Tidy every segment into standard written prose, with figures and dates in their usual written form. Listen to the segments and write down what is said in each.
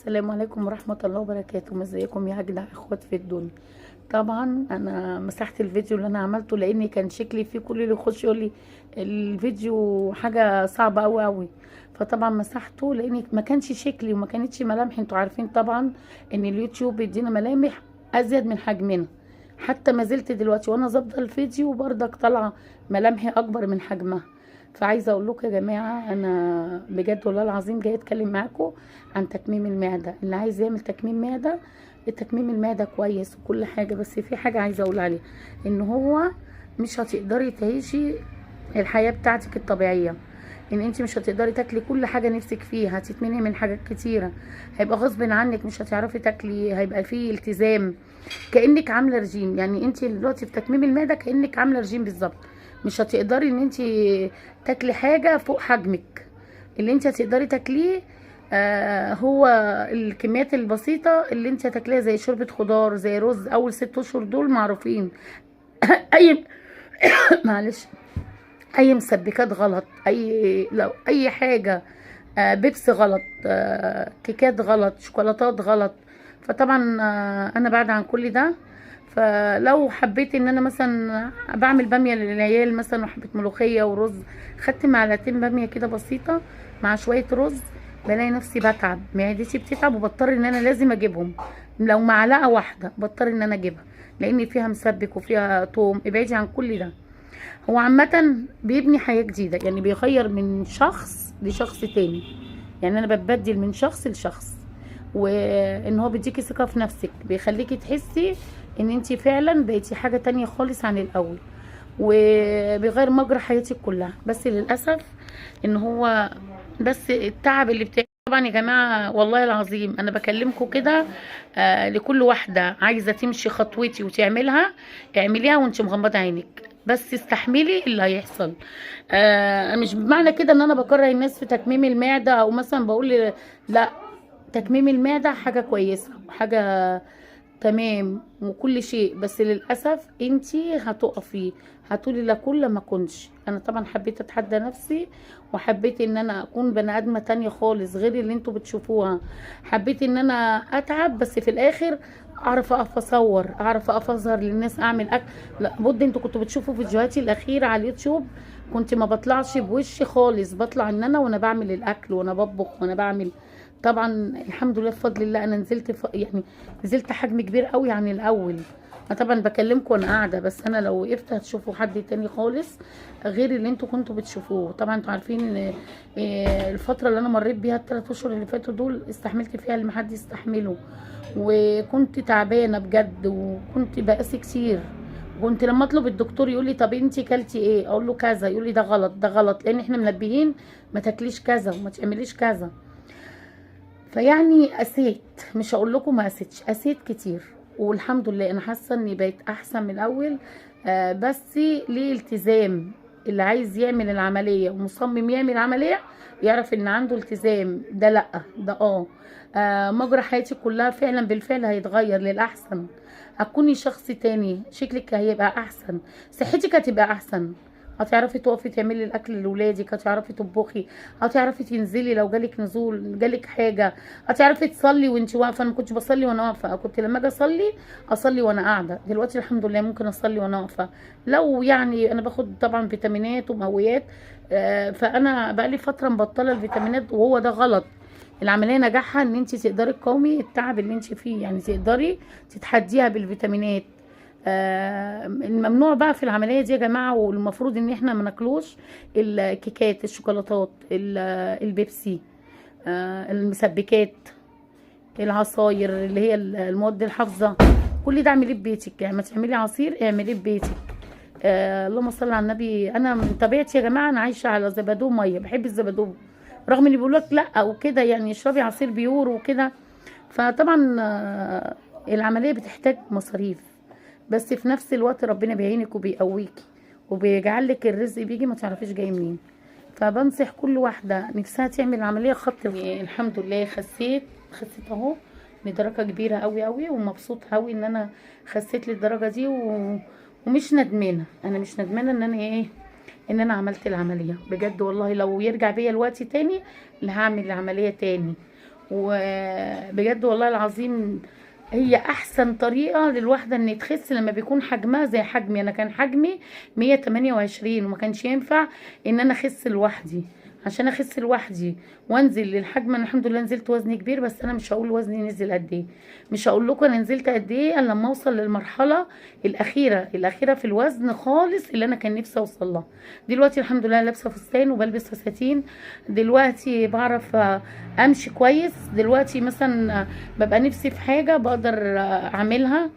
السلام عليكم ورحمة الله وبركاته. ازيكم يا اجدع اخوات في الدنيا؟ طبعا انا مسحت الفيديو اللي انا عملته لاني كان شكلي فيه كل اللي يخش يقول لي الفيديو حاجة صعبة قوي قوي. فطبعا مسحته لاني ما كانش شكلي وما كانتش ملامحي. انتوا عارفين طبعا ان اليوتيوب بيدينا ملامح ازيد من حجمنا. حتى ما زلت دلوقتي وانا ظابطه الفيديو برضك طالعه ملامحي اكبر من حجمها. فعايزه اقول لكم يا جماعه، انا بجد والله العظيم جايه اتكلم معاكم عن تكميم المعده. اللي عايز يعمل تكميم معده، التكميم المعده كويس وكل حاجه، بس في حاجه عايزه اقول عليها، ان هو مش هتقدري تعيشي الحياه بتاعتك الطبيعيه. ان انت مش هتقدري تاكلي كل حاجه نفسك فيها، هتتمنعي من حاجات كتيره، هيبقى غصب عنك، مش هتعرفي تاكلي، هيبقى فيه التزام كانك عامله رجيم. يعني انت دلوقتي في تكميم المعده كانك عامله رجيم بالظبط. مش هتقدري ان انت تاكلي حاجه فوق حجمك. اللي انت هتقدري تاكليه هو الكميات البسيطه اللي انت هتاكليها، زي شوربه خضار، زي رز. اول 6 اشهر دول معروفين. اي معلش، اي مسبكات غلط، اي لو اي حاجه، بيبس غلط، كيكات غلط، شوكولاتات غلط. فطبعا انا بعد عن كل ده. فلو حبيت ان انا مثلا بعمل باميه للعيال مثلا وحبه ملوخيه ورز، خدت معلقتين باميه كده بسيطه مع شويه رز، بلاقي نفسي بتعب، معدتي بتتعب، وبضطر ان انا لازم اجيبهم. لو معلقه واحده بضطر ان انا اجيبها، لان فيها مسبك وفيها توم. ابعدي عن كل ده. هو عامة بيبني حياة جديدة، يعني بيغير من شخص لشخص تاني. يعني انا ببدل من شخص لشخص، وان هو بيديكي ثقة في نفسك، بيخليكي تحسي ان انتي فعلا بقيتي حاجة تانية خالص عن الاول، وبيغير مجرى حياتك كلها. بس للأسف ان هو بس التعب اللي بتاعي. طبعا يا جماعة والله العظيم انا بكلمكم كده لكل واحدة عايزة تمشي خطوتي وتعملها، اعمليها وانت مغمضة عينك، بس استحملي اللي هيحصل. مش بمعنى كده ان انا بكره الناس في تكميم المعدة، او مثلا بقول لا. تكميم المعدة حاجة كويسة وحاجة تمام وكل شيء، بس للأسف انتي هتقفي، هتقولي لا كل ما كنتش. انا طبعا حبيت اتحدى نفسي، وحبيت ان انا اكون بني ادمة تانية خالص غير اللي انتوا بتشوفوها. حبيت ان انا اتعب، بس في الاخر اعرف اقف اصور، اعرف اقف اظهر للناس، اعمل اكل. لا بد، انتوا كنتوا بتشوفوا فيديوهاتي الاخيرة على اليوتيوب، كنت ما بطلعش بوشي خالص، بطلع ان انا وانا بعمل الاكل وانا بطبخ وانا بعمل. طبعا الحمد لله بفضل الله انا نزلت يعني نزلت حجم كبير قوي عن الاول. انا طبعا بكلمكم وانا قاعده، بس انا لو وقفت هتشوفوا حد تاني خالص غير اللي انتوا كنتوا بتشوفوه. طبعا انتوا عارفين ان الفتره اللي انا مريت بيها ال3 اشهر اللي فاتوا دول استحملت فيها اللي محد يستحمله، وكنت تعبانه بجد، وكنت بقاسي كتير. كنت لما اطلب الدكتور يقول لي طب انتي كلتي ايه، اقول له كذا، يقول لي ده غلط ده غلط، لان احنا منبهين ما تاكليش كذا وما تعمليش كذا. فيعني قسيت، مش هقول لكم ما قسيتش، قسيت كتير. والحمد لله انا حاسه اني بقيت احسن من الاول. بس ليه التزام. اللي عايز يعمل العمليه ومصمم يعمل عمليه يعرف ان عنده التزام. ده لا، ده مجرى حياتي كلها فعلا بالفعل هيتغير للاحسن. هتكوني شخص تاني، شكلك هيبقى احسن، صحتك هتبقى احسن، هتعرفي تقفي تعملي الاكل لاولادك، هتعرفي تطبخي، هتعرفي تنزلي لو جالك نزول، جالك حاجه، هتعرفي تصلي وانت واقفه. انا ما كنتش بصلي وانا واقفه، كنت لما اجي اصلي وانا قاعده. دلوقتي الحمد لله ممكن اصلي وانا واقفه. لو يعني انا باخد طبعا فيتامينات ومقويات، فانا بقالي فتره مبطله الفيتامينات، وهو ده غلط. العمليه نجاحها ان انت تقدري تقاومي التعب اللي انت فيه، يعني تقدري تتحديها بالفيتامينات. الممنوع بقى في العمليه دي يا جماعه، والمفروض ان احنا ما ناكلوش الكيكات، الشوكولاتات، البيبسي، المسبكات، العصاير اللي هي المواد الحافظه. كل ده اعمليه ببيتك، يعني ما تعملي عصير اعمليه ببيتك. اللهم صل على النبي. انا من طبيعتي يا جماعه انا عايشه على زبادو ميه، بحب الزبادو، رغم ان بيقولوا لك لا وكده، يعني اشربي عصير بيور وكده. فطبعا العمليه بتحتاج مصاريف، بس في نفس الوقت ربنا بيعينك وبيقويكي وبيجعل لك الرزق بيجي ما تعرفيش جاي منين. فبنصح كل واحده نفسها تعمل عمليه الحمد لله خسيت اهو لدرجه كبيره قوي قوي، ومبسوطه قوي ان انا خسيت للدرجه دي ومش ندمانه. انا مش ندمانه ان انا ان انا عملت العمليه بجد. والله لو يرجع بيا الوقت تاني اللي هعمل العمليه تاني، وبجد والله العظيم هي احسن طريقه للواحده ان تخس لما بيكون حجمها زي حجمي. انا كان حجمي 128 وما كانش ينفع ان انا اخس لوحدي. عشان اخس لوحدي وانزل للحجم، انا الحمد لله نزلت وزن كبير، بس انا مش هقول وزني نزل قد ايه، مش هقول لكم انا نزلت قد ايه الا لما اوصل للمرحله الاخيره في الوزن خالص اللي انا كان نفسي اوصل لها. دلوقتي الحمد لله لابسه فستان وبلبس فساتين، دلوقتي بعرف امشي كويس. دلوقتي مثلا ببقى نفسي في حاجه بقدر اعملها،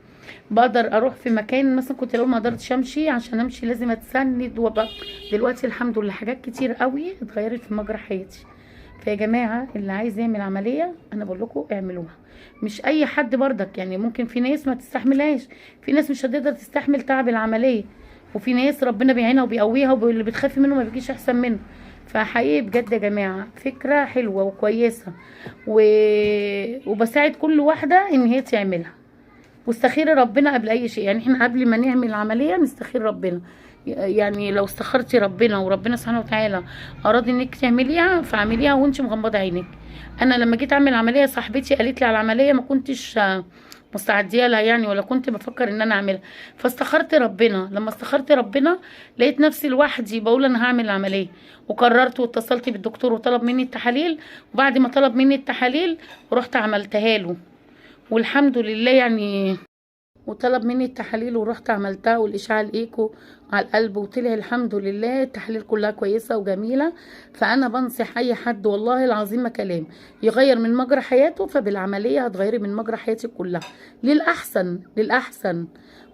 بقدر اروح في مكان مثلا كنت لو ما قدرتش امشي، عشان امشي لازم اتسند وابقى. دلوقتي الحمد لله حاجات كتير قوي اتغيرت في مجرى حياتي. فيا جماعه اللي عايز يعمل عمليه انا بقول لكم اعملوها. مش اي حد برضك، يعني ممكن في ناس ما تستحملهاش، في ناس مش هتقدر تستحمل تعب العمليه، وفي ناس ربنا بيعينها وبيقويها واللي بتخافي منه ما بيجيش احسن منه. فحقيقي بجد يا جماعه فكره حلوه وكويسه وبساعد كل واحده ان هي تعملها. واستخيري ربنا قبل اي شيء، يعني احنا قبل ما نعمل عمليه نستخير ربنا. يعني لو استخرتي ربنا وربنا سبحانه وتعالى اراد انك تعمليها فاعمليها وانت مغمضه عينك. انا لما جيت اعمل عمليه صاحبتي قالت لي على العمليه ما كنتش مستعديه لها يعني، ولا كنت بفكر ان انا اعملها. فاستخرت ربنا، لما استخرت ربنا لقيت نفسي لوحدي بقول انا هعمل العمليه. وقررت واتصلت بالدكتور وطلب مني التحاليل، وبعد ما طلب مني التحاليل رحت عملتها له والحمد لله يعني. وطلب مني التحاليل ورحت عملتها والاشعه الايكو على القلب، وطلع الحمد لله التحاليل كلها كويسه وجميله. فانا بنصح اي حد والله العظيم ما كلام يغير من مجرى حياته، فبالعمليه هتغيري من مجرى حياتك كلها للاحسن للاحسن.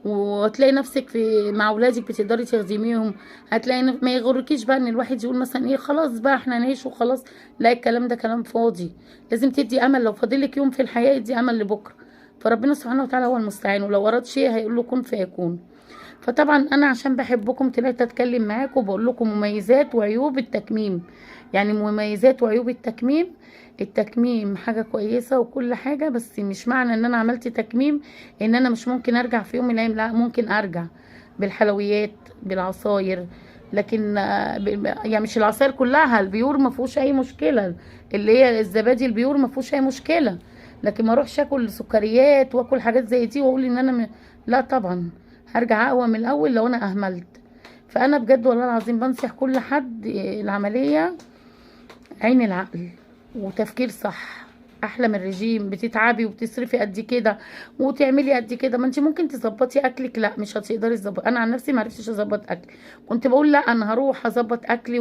وهتلاقي نفسك في مع اولادك بتقدري تخدميهم. هتلاقي ما يغركيش بقى ان الواحد يقول مثلا ايه خلاص بقى احنا نعيش وخلاص. لا، الكلام ده كلام فاضي. لازم تدي امل، لو فاضلك يوم في الحياه ادي امل لبكره. فربنا سبحانه وتعالى هو المستعان، ولو اراد شيء هيقول له كن فيكون. فطبعا انا عشان بحبكم طلعت اتكلم معاكم وبقول لكم مميزات وعيوب التكميم. يعني مميزات وعيوب التكميم. التكميم حاجة كويسة وكل حاجة، بس مش معنى ان انا عملت تكميم ان انا مش ممكن ارجع في يوم من الايام. لا، ممكن ارجع بالحلويات بالعصاير. لكن يعني مش العصاير كلها، البيور ما فيهوش اي مشكلة، اللي هي الزبادي البيور ما فيهوش اي مشكلة. لكن ما اروحش اكل سكريات واكل حاجات زي دي واقول ان انا لا طبعا، هرجع اقوى من الاول لو انا اهملت. فانا بجد والله العظيم بنصح كل حد العمليه عين العقل وتفكير صح احلى من الرجيم. بتتعبي وبتصرفي قد كده وتعملي قد كده، ما انت ممكن تظبطي اكلك، لا مش هتقدري تظبطي. انا عن نفسي ما عرفتش اظبط اكل، كنت بقول لا انا هروح اظبط اكلي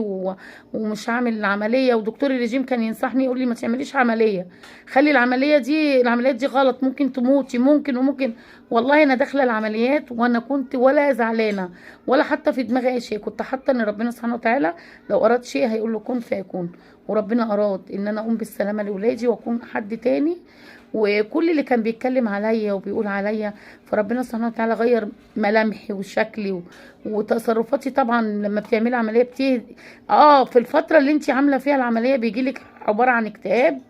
ومش هعمل العمليه. ودكتور الرجيم كان ينصحني يقول لي ما تعمليش عمليه، خلي العمليه دي، العمليات دي غلط ممكن تموتي ممكن وممكن. والله انا داخله العمليات وانا كنت ولا زعلانه ولا حاطه في دماغي اي شيء، كنت حاطه ان ربنا سبحانه وتعالى لو اراد شيء هيقول له كن فيكون. وربنا اراد ان انا اقوم بالسلامه لاولادي واكون حد تاني. وكل اللي كان بيتكلم عليا وبيقول عليا فربنا سبحانه وتعالى غير ملامحي وشكلي وتصرفاتي. طبعا لما بتعملي عمليه في الفتره اللي انت عامله فيها العمليه بيجيلك عباره عن اكتئاب،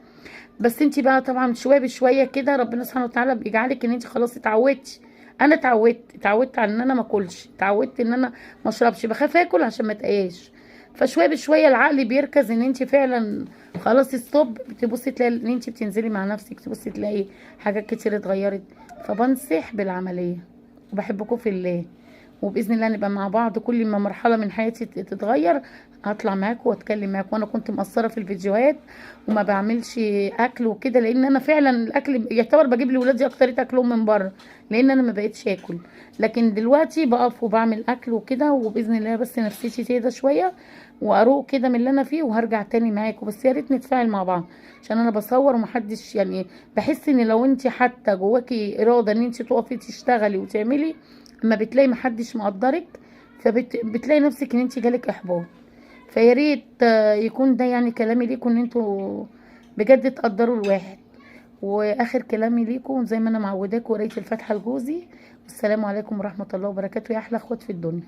بس انت بقى طبعا شويه بشويه كده ربنا سبحانه وتعالى بيجعلك ان انت خلاص اتعودتي. انا اتعودت على ان انا ما اكلش، اتعودت ان انا ما اشربش، بخاف اكل عشان ما اتقاش. فشويه بشويه العقل بيركز ان انت فعلا خلاص ستوب، تبصي تلاقي ان انت بتنزلي مع نفسك، تبصي تلاقي حاجات كتير اتغيرت. فبنصح بالعمليه وبحبكم في الله، وباذن الله نبقى مع بعض. كل ما مرحله من حياتي تتغير هطلع معاكم واتكلم معاكم. وانا كنت مقصره في الفيديوهات وما بعملش اكل وكده، لان انا فعلا الاكل يعتبر بجيب لاولادي اكترية اكلهم من بره، لان انا ما بقتش اكل. لكن دلوقتي بقف وبعمل اكل وكده، وباذن الله بس نفسيتي تهدى شويه واروق كده من اللي انا فيه وهرجع تاني معاكم. بس يا ريت نتفاعل مع بعض، عشان انا بصور ومحدش يعني. بحس ان لو انت حتى جواكي اراده ان انت تقفي تشتغلي وتعملي، اما بتلاقي محدش مقدرك فبتلاقي نفسك ان انت جالك احباط. فيا ريت يكون ده يعني كلامي ليكم، ان انتوا بجد تقدروا الواحد. واخر كلامي ليكم زي ما انا معوداكم قريت الفاتحه لجوزي. والسلام عليكم ورحمه الله وبركاته يا احلى اخوات في الدنيا.